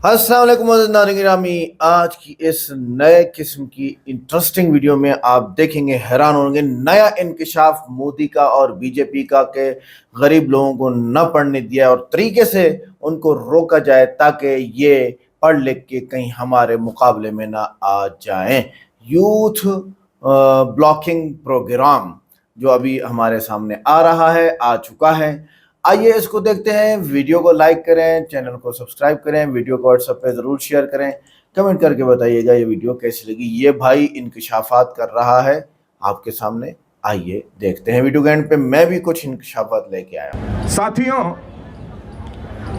अस्सलाम वालेकुम नाज़रीन गिरामी। आज की इस नए किस्म की इंटरेस्टिंग वीडियो में आप देखेंगे, हैरान होंगे, नया इंकशाफ मोदी का और बीजेपी का के गरीब लोगों को न पढ़ने दिया और तरीके से उनको रोका जाए ताकि ये पढ़ लिख के कहीं हमारे मुकाबले में ना आ जाएं। यूथ ब्लॉकिंग प्रोग्राम जो अभी हमारे सामने आ रहा है, आ चुका है। आइए इसको देखते हैं। वीडियो को लाइक करें, चैनल को सब्सक्राइब करें, वीडियो को व्हाट्सएप पे ज़रूर शेयर करें, कमेंट करके बताइएगा ये वीडियो कैसी लगी। ये भाई इंकशाफात कर रहा है आपके सामने। आइए देखते हैं वीडियो के एंड पे मैं भी कुछ इंकशाफात लेके आया हूं। साथियों,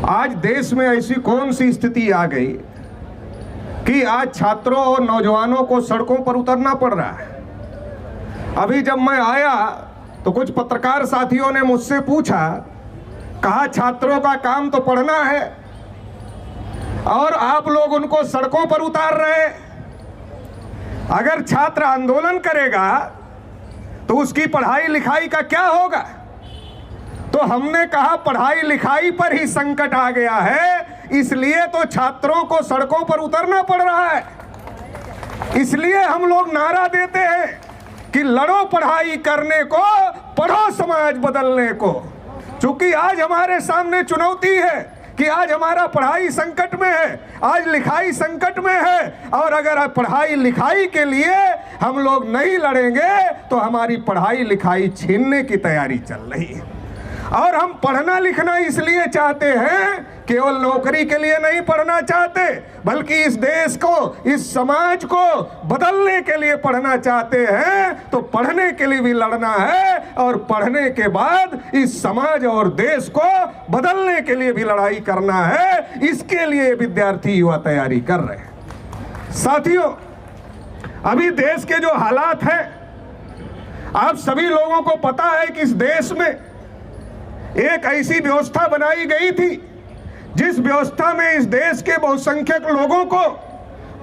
आज देश में ऐसी कौन सी स्थिति आ गई कि आज छात्रों और नौजवानों को सड़कों पर उतरना पड़ रहा है। अभी जब मैं आया तो कुछ पत्रकार साथियों ने मुझसे पूछा, कहा छात्रों का काम तो पढ़ना है और आप लोग उनको सड़कों पर उतार रहे। अगर छात्र आंदोलन करेगा तो उसकी पढ़ाई लिखाई का क्या होगा? तो हमने कहा पढ़ाई लिखाई पर ही संकट आ गया है, इसलिए तो छात्रों को सड़कों पर उतरना पड़ रहा है। इसलिए हम लोग नारा देते हैं कि लड़ो पढ़ाई करने को, पढ़ो समाज बदलने को। चूंकि आज हमारे सामने चुनौती है कि आज हमारा पढ़ाई संकट में है, आज लिखाई संकट में है, और अगर पढ़ाई लिखाई के लिए हम लोग नहीं लड़ेंगे तो हमारी पढ़ाई लिखाई छीनने की तैयारी चल रही है। और हम पढ़ना लिखना इसलिए चाहते हैं, केवल नौकरी के लिए नहीं पढ़ना चाहते, बल्कि इस देश को, इस समाज को बदलने के लिए पढ़ना चाहते हैं। तो पढ़ने के लिए भी लड़ना है और पढ़ने के बाद इस समाज और देश को बदलने के लिए भी लड़ाई करना है। इसके लिए विद्यार्थी युवा तैयारी कर रहे हैं। साथियों, अभी देश के जो हालात हैं, आप सभी लोगों को पता है कि इस देश में एक ऐसी व्यवस्था बनाई गई थी जिस व्यवस्था में इस देश के बहुसंख्यक लोगों को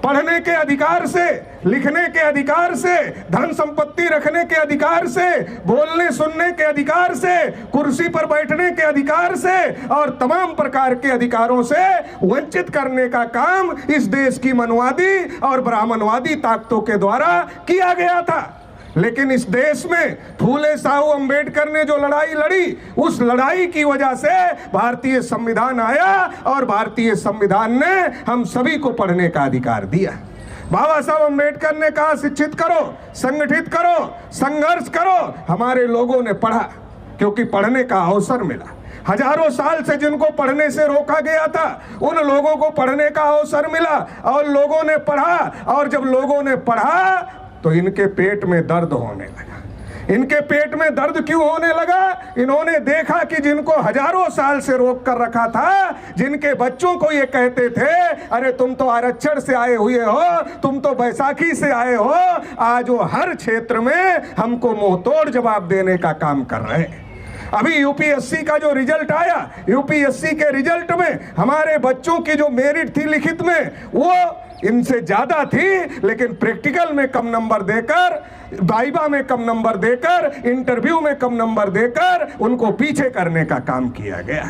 पढ़ने के अधिकार से, लिखने के अधिकार से, धन संपत्ति रखने के अधिकार से, बोलने सुनने के अधिकार से, कुर्सी पर बैठने के अधिकार से और तमाम प्रकार के अधिकारों से वंचित करने का काम इस देश की मनवादी और ब्राह्मणवादी ताकतों के द्वारा किया गया था। लेकिन इस देश में फूले साहू अंबेडकर ने जो लड़ाई लड़ी, उस लड़ाई की वजह से भारतीय संविधान आया और भारतीय संविधान ने हम सभी को पढ़ने का अधिकार दिया। बाबा साहब अंबेडकर ने कहा शिक्षित करो, संगठित करो, संघर्ष करो। हमारे लोगों ने पढ़ा क्योंकि पढ़ने का अवसर मिला। हजारों साल से जिनको पढ़ने से रोका गया था, उन लोगों को पढ़ने का अवसर मिला और लोगों ने पढ़ा। और जब लोगों ने पढ़ा तो इनके पेट में दर्द होने लगा। इनके पेट में दर्द क्यों होने लगा? इन्होंने देखा कि जिनको हजारों साल से रोक कर रखा था, जिनके बच्चों को ये कहते थे अरे तुम तो आरक्षण से आए हुए हो, तुम तो बैसाखी से आए हो, आज वो हर क्षेत्र में हमको मुंहतोड़ जवाब देने का काम कर रहे हैं। अभी यूपीएससी का जो रिजल्ट आया, यूपीएससी के रिजल्ट में हमारे बच्चों की जो मेरिट थी लिखित में, वो इनसे ज्यादा थी, लेकिन प्रैक्टिकल में कम नंबर देकर, वाइवा में कम नंबर देकर, इंटरव्यू में कम नंबर देकर उनको पीछे करने का काम किया गया।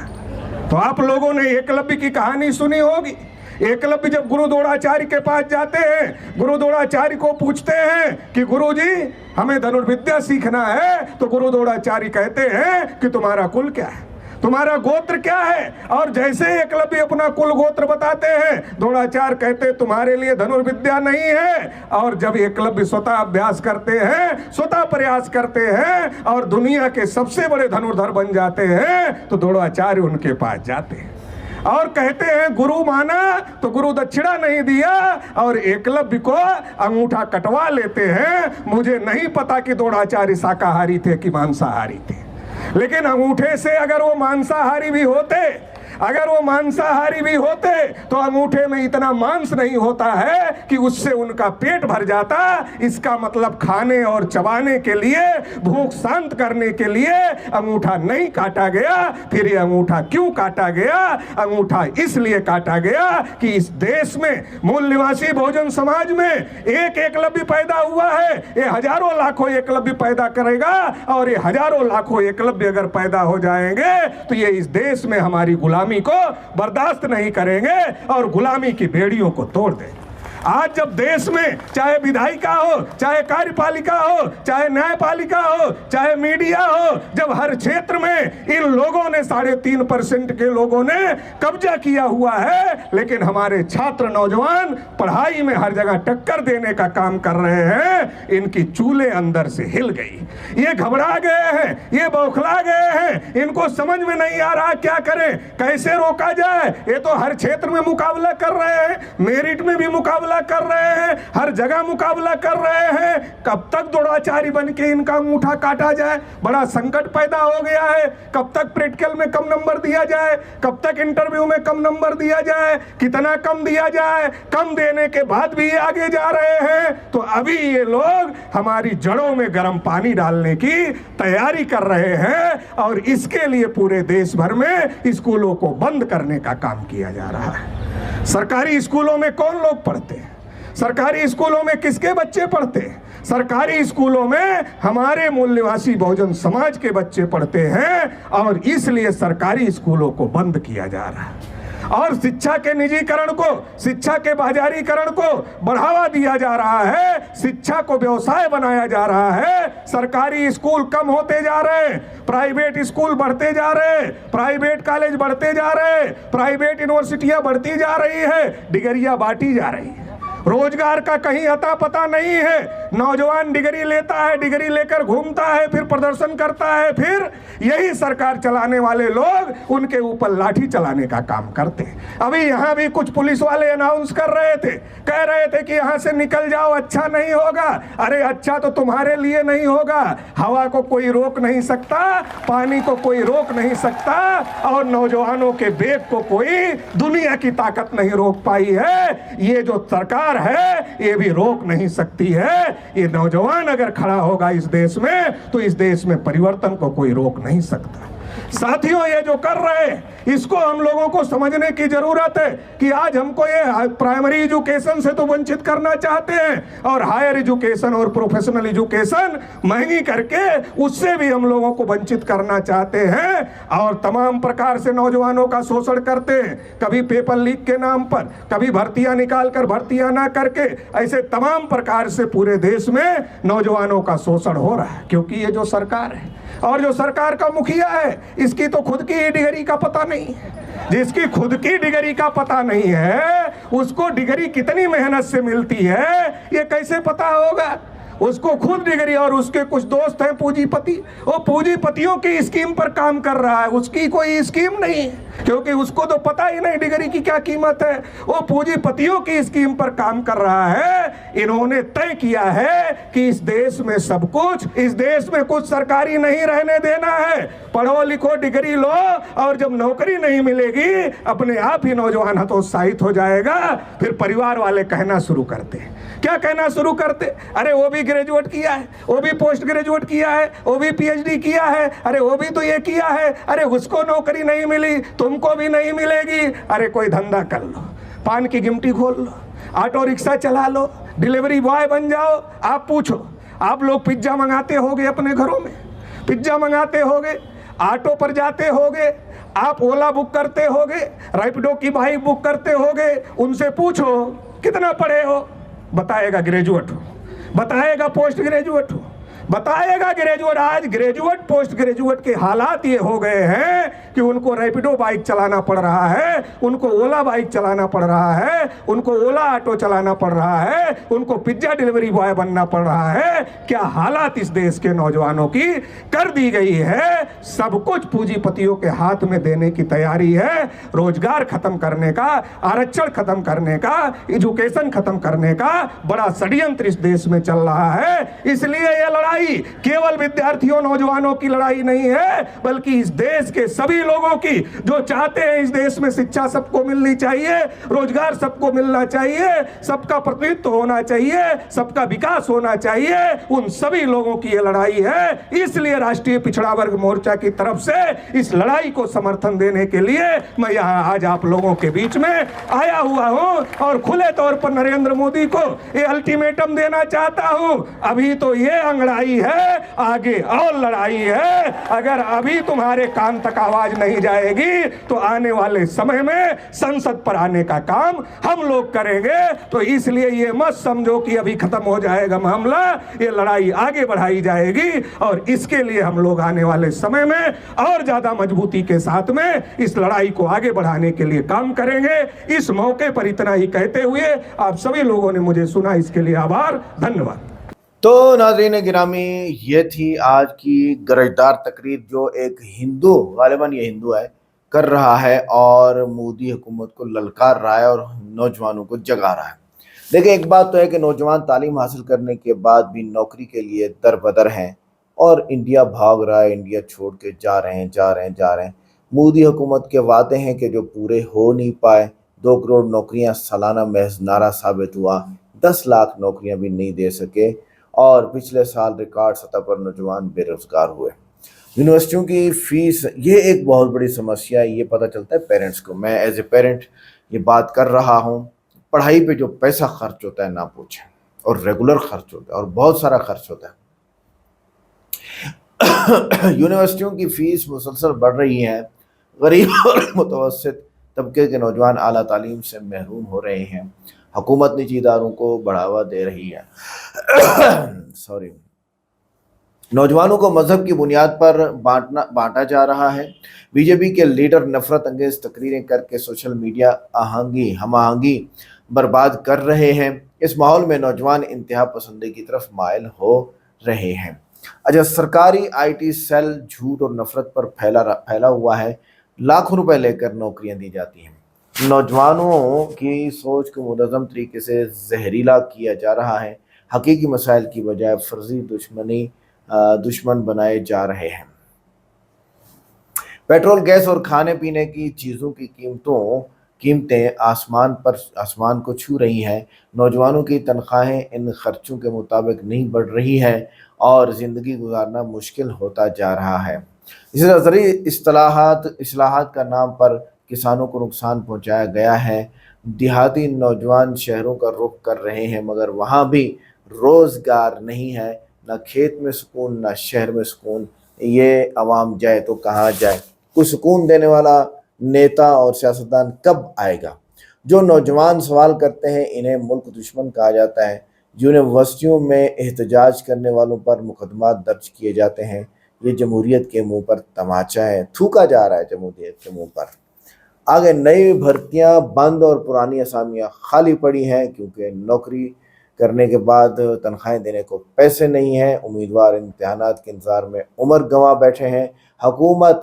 तो आप लोगों ने एकलव्य की कहानी सुनी होगी। एकलव्य जब गुरु द्रोणाचार्य के पास जाते हैं, गुरु द्रोणाचार्य को पूछते हैं कि गुरुजी हमें धनुर्विद्या सीखना है, तो गुरु द्रोणाचार्य कहते हैं कि तुम्हारा कुल क्या है, तुम्हारा गोत्र क्या है? और जैसे एकलव्य अपना कुल गोत्र बताते हैं, द्रोणाचार्य कहते तुम्हारे लिए धनुर्विद्या नहीं है। और जब एकलव्य स्वतः अभ्यास करते हैं, स्वतः प्रयास करते हैं और दुनिया के सबसे बड़े धनुर्धर बन जाते हैं, तो द्रोणाचार्य उनके पास जाते हैं और कहते हैं गुरु माना तो गुरु दक्षिणा नहीं दिया, और एकलव्य को अंगूठा कटवा लेते हैं। मुझे नहीं पता कि द्रोणाचार्य शाकाहारी थे कि मांसाहारी थे, लेकिन अंगूठे से अगर वो मांसाहारी भी होते, तो अंगूठे में इतना मांस नहीं होता है कि उससे उनका पेट भर जाता। इसका मतलब खाने और चबाने के लिए, भूख शांत करने के लिए अंगूठा नहीं काटा गया। फिर ये अंगूठा क्यों काटा गया? अंगूठा इसलिए काटा गया कि इस देश में मूल निवासी बहुजन समाज में एक एकलव्य पैदा हुआ है, ये हजारों लाखों एकलव्य पैदा करेगा, और ये हजारों लाखों एकलव्य अगर पैदा हो जाएंगे तो ये इस देश में हमारी गुलामी गुलामी को बर्दाश्त नहीं करेंगे और गुलामी की बेड़ियों को तोड़ दें। आज जब देश में चाहे विधायिका हो, चाहे कार्यपालिका हो, चाहे न्यायपालिका हो, चाहे मीडिया हो, जब हर क्षेत्र में इन लोगों ने 3.5% के लोगों ने कब्जा किया हुआ है, लेकिन हमारे छात्र नौजवान पढ़ाई में हर जगह टक्कर देने का काम कर रहे हैं, इनकी चूल्हे अंदर से हिल गई। ये घबरा गए हैं, ये बौखला गए हैं, इनको समझ में नहीं आ रहा क्या करें, कैसे रोका जाए। ये तो हर क्षेत्र में मुकाबला कर रहे हैं, मेरिट में भी मुकाबला कर रहे हैं, हर जगह मुकाबला कर रहे हैं। कब तक दुराचारी बन के इनका अंगूठा काटा जाए, बड़ा संकट पैदा हो गया है। कब तक प्रैक्टिकल में कम नंबर दिया जाए, कब तक इंटरव्यू में कम नंबर दिया जाए, कितना कम दिया जाए। कम देने के बाद भी आगे जा रहे हैं, तो अभी ये लोग हमारी जड़ों में गर्म पानी डालने की तैयारी कर रहे हैं और इसके लिए पूरे देश भर में स्कूलों को बंद करने का काम किया जा रहा है। सरकारी स्कूलों में कौन लोग पढ़ते हैं? सरकारी स्कूलों में किसके बच्चे पढ़ते हैं? सरकारी स्कूलों में हमारे मूल निवासी बहुजन समाज के बच्चे पढ़ते हैं और इसलिए सरकारी स्कूलों को बंद किया जा रहा है और शिक्षा के निजीकरण को, शिक्षा के बाजारीकरण को बढ़ावा दिया जा रहा है, शिक्षा को व्यवसाय बनाया जा रहा है। सरकारी स्कूल कम होते जा रहे हैं, प्राइवेट स्कूल बढ़ते जा रहे हैं, प्राइवेट कॉलेज बढ़ते जा रहे हैं, प्राइवेट यूनिवर्सिटियां बढ़ती जा रही है, डिग्रियां बांटी जा रही है। रोजगार का कहीं अता पता नहीं है। नौजवान डिग्री लेता है, डिग्री लेकर घूमता है, फिर प्रदर्शन करता है, फिर यही सरकार चलाने वाले लोग उनके ऊपर लाठी चलाने का काम करते हैं। अभी यहाँ भी कुछ पुलिस वाले अनाउंस कर रहे थे, कह रहे थे कि यहाँ से निकल जाओ, अच्छा नहीं होगा। अरे अच्छा तो तुम्हारे लिए नहीं होगा। हवा को कोई रोक नहीं सकता, पानी को कोई रोक नहीं सकता और नौजवानों के बेग को कोई दुनिया की ताकत नहीं रोक पाई है। ये जो सरकार है ये भी रोक नहीं सकती है। ये नौजवान अगर खड़ा होगा इस देश में तो इस देश में परिवर्तन को कोई रोक नहीं सकता। साथियों, ये जो कर रहे हैं इसको हम लोगों को समझने की जरूरत है कि आज हमको ये प्राइमरी एजुकेशन से तो वंचित करना चाहते हैं और हायर एजुकेशन और प्रोफेशनल एजुकेशन महंगी करके उससे भी हम लोगों को वंचित करना चाहते हैं और तमाम प्रकार से नौजवानों का शोषण करते हैं। कभी पेपर लीक के नाम पर, कभी भर्तियां निकाल कर भर्तियां ना करके, ऐसे तमाम प्रकार से पूरे देश में नौजवानों का शोषण हो रहा है। क्योंकि ये जो सरकार है और जो सरकार का मुखिया है, इसकी तो खुद की डिग्री का पता नहीं है। जिसकी खुद की डिग्री का पता नहीं है उसको डिग्री कितनी मेहनत से मिलती है ये कैसे पता होगा? उसको खुद डिग्री और उसके कुछ दोस्त हैं पूंजीपति, वो पूंजीपतियों की स्कीम पर काम कर रहा है, उसकी कोई स्कीम नहीं है क्योंकि उसको तो पता ही नहीं डिग्री की क्या कीमत है। वो पूंजीपतियों की स्कीम पर काम कर रहा है। इन्होंने तय किया है कि इस देश में सब कुछ, इस देश में कुछ सरकारी नहीं रहने देना है। पढ़ो लिखो डिग्री लो और जब नौकरी नहीं मिलेगी अपने आप ही नौजवान हतोत्साहित हो जाएगा। फिर परिवार वाले कहना शुरू करते हैं, क्या कहना शुरू करते? अरे वो भी ग्रेजुएट किया है, वो भी पोस्ट ग्रेजुएट किया है, वो भी पीएचडी किया है, अरे वो भी तो ये किया है, अरे उसको नौकरी नहीं मिली तुमको भी नहीं मिलेगी। अरे कोई धंधा कर लो, पान की गिमटी खोल लो, ऑटो रिक्शा चला लो, डिलीवरी बॉय बन जाओ। आप पूछो, आप लोग पिज्जा मंगाते होगे अपने घरों में, पिज्जा मंगाते होगे, ऑटो पर जाते होगे, आप ओला बुक करते होगे, रैपिडो की बाइक बुक करते होगे। उनसे पूछो कितना पढ़े हो, बताएगा ग्रेजुएट हो, बताएगा पोस्ट ग्रेजुएट हो, बताएगा ग्रेजुएट। आज ग्रेजुएट पोस्ट ग्रेजुएट के हालात ये हो गए हैं कि उनको रैपिडो बाइक चलाना पड़ रहा है, उनको ओला बाइक चलाना पड़ रहा है, उनको ओला ऑटो चलाना पड़ रहा है, उनको पिज्जा डिलीवरी बॉय बनना पड़ रहा है। क्या हालात इस देश के नौजवानों की कर दी गई है। सब कुछ पूंजीपतियों के हाथ में देने की तैयारी है। रोजगार खत्म करने का, आरक्षण खत्म करने का, एजुकेशन खत्म करने का बड़ा षड्यंत्र इस देश में चल रहा है। इसलिए यह लड़ाई केवल विद्यार्थियों नौजवानों की लड़ाई नहीं है, बल्कि इस देश के सभी लोगों की जो चाहते हैं इस देश में शिक्षा सबको मिलनी चाहिए, रोजगार सबको मिलना चाहिए, सबका प्रतिनिधित्व होना चाहिए, सबका विकास होना चाहिए, उन सभी लोगों की ये लड़ाई है। इसलिए राष्ट्रीय पिछड़ा वर्ग मोर्चा की तरफ से इस लड़ाई को समर्थन देने के लिए मैं यहाँ आज आप लोगों के बीच में आया हुआ हूँ और खुले तौर पर नरेंद्र मोदी को ये अल्टीमेटम देना चाहता हूँ। अभी तो ये अंगड़ाई लड़ाई है, आगे और लड़ाई है। अगर अभी तुम्हारे कान तक आवाज नहीं जाएगी तो आने वाले समय में संसद पर आने का काम हम लोग करेंगे। तो इसलिए ये मत समझो कि अभी खत्म हो जाएगा मामला, ये लड़ाई आगे बढ़ाई जाएगी और इसके लिए हम लोग आने वाले समय में और ज्यादा मजबूती के साथ में इस लड़ाई को आगे बढ़ाने के लिए काम करेंगे। इस मौके पर इतना ही कहते हुए आप सभी लोगों ने मुझे सुना, इसके लिए आभार, धन्यवाद। तो नाज़रीन गिरामी, ये थी आज की गरजदार तकरीर जो एक हिंदू, गालिबन ये हिंदू है, कर रहा है और मोदी हुकूमत को ललकार रहा है और नौजवानों को जगा रहा है। देखिए, एक बात तो है कि नौजवान तालीम हासिल करने के बाद भी नौकरी के लिए दर-बदर हैं और इंडिया भाग रहा है, इंडिया छोड़ के जा रहे हैं। मोदी हुकूमत के वादे हैं कि जो पूरे हो नहीं पाए। 2 करोड़ नौकरियां सालाना महज नारा साबित हुआ, 10 लाख नौकरियां भी नहीं दे सके और पिछले साल रिकॉर्ड सतह पर नौजवान बेरोजगार हुए। यूनिवर्सिटियों की फीस, ये एक बहुत बड़ी समस्या है, ये पता चलता है पेरेंट्स को। मैं एज ए पेरेंट ये बात कर रहा हूँ। पढ़ाई पे जो पैसा खर्च होता है ना पूछें, और रेगुलर खर्च होता है और बहुत सारा खर्च होता है। यूनिवर्सिटियों की फीस मुसलसल बढ़ रही है, गरीब और मुतवस्सित तबके के नौजवान आला तालीम से महरूम हो रहे हैं। हुकूमत निजी इदारों को बढ़ावा दे रही है। सॉरी, नौजवानों को मजहब की बुनियाद पर बांटा जा रहा है। बीजेपी के लीडर नफरत अंगेज तकरीरें करके सोशल मीडिया हम-आहंगी बर्बाद कर रहे हैं। इस माहौल में नौजवान इंतहा पसंदी की तरफ माइल हो रहे हैं। अच्छा, सरकारी IT सेल झूठ और नफरत पर फैला हुआ है। लाखों रुपए लेकर नौकरियां दी जाती हैं। नौजवानों की सोच को मुनज़्ज़म तरीके से जहरीला किया जा रहा है। हकीकी मसाइल की बजाय फर्जी दुश्मन बनाए जा रहे हैं। पेट्रोल, गैस और खाने पीने की चीज़ों की कीमतें आसमान को छू रही हैं। नौजवानों की तनख्वाहें इन खर्चों के मुताबिक नहीं बढ़ रही हैं और ज़िंदगी गुजारना मुश्किल होता जा रहा है। इसी तरह ज़रूरी इस्लाहात का नाम पर किसानों को नुकसान पहुंचाया गया है। देहाती नौजवान शहरों का रुख कर रहे हैं मगर वहाँ भी रोज़गार नहीं है। ना खेत में सुकून, ना शहर में सुकून। ये आवाम जाए तो कहाँ जाए? कोई सुकून देने वाला नेता और सियासतदान कब आएगा? जो नौजवान सवाल करते हैं इन्हें मुल्क दुश्मन कहा जाता है। यूनिवर्सिटियों में एहतजाज करने वालों पर मुकदमा दर्ज किए जाते हैं। ये जमहूरियत के मुंह पर तमाचा है, थूका जा रहा है जमहूरियत के मुंह पर। आगे नई भर्तियां बंद और पुरानी असामियां खाली पड़ी हैं क्योंकि नौकरी करने के बाद तनख्वाहें देने को पैसे नहीं हैं। उम्मीदवार इम्तिहानात के इंतजार में उम्र गंवा बैठे हैं। हुकूमत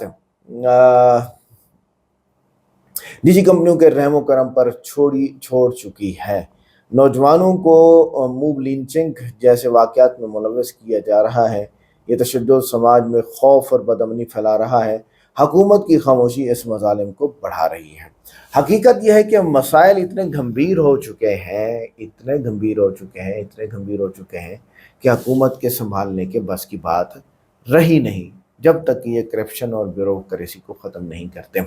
निजी कंपनियों के रहमो करम पर छोड़ चुकी है। नौजवानों को मूव लिंचिंग जैसे वाक़यात में मुलव्वस किया जा रहा है। ये तशद्दुद समाज में खौफ और बदअमनी फैला रहा है। हुकूमत की खामोशी इस मज़ालिम को बढ़ा रही है। हकीकत यह है कि मसाइल इतने गंभीर हो चुके हैं कि हुकूमत के संभालने के बस की बात रही नहीं, जब तक ये करप्शन और ब्यूरोक्रेसी को ख़त्म नहीं करते।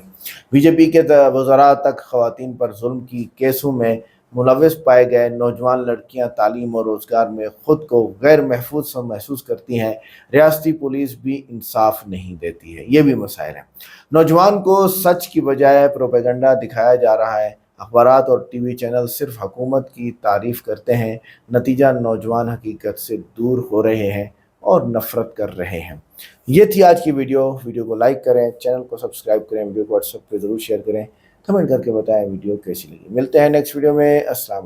बीजेपी के वज़रा तक ख़वातीन पर जुल्म की केसों में मुलव्वस पाए गए। नौजवान लड़कियां तालीम और रोज़गार में ख़ुद को गैर महफूज महसूस करती हैं। रियासती पुलिस भी इंसाफ नहीं देती है। ये भी मसाइल हैं। नौजवान को सच की बजाय प्रोपेगेंडा दिखाया जा रहा है। अखबारात और TV चैनल सिर्फ हुकूमत की तारीफ़ करते हैं। नतीजा, नौजवान हकीकत से दूर हो रहे हैं और नफ़रत कर रहे हैं। ये थी आज की वीडियो को लाइक करें, चैनल को सब्सक्राइब करें, वीडियो को व्हाट्सएप पे ज़रूर शेयर करें, कमेंट करके बताएं वीडियो कैसी लगी। मिलते हैं नेक्स्ट वीडियो में। अस्सलाम वालेकुम।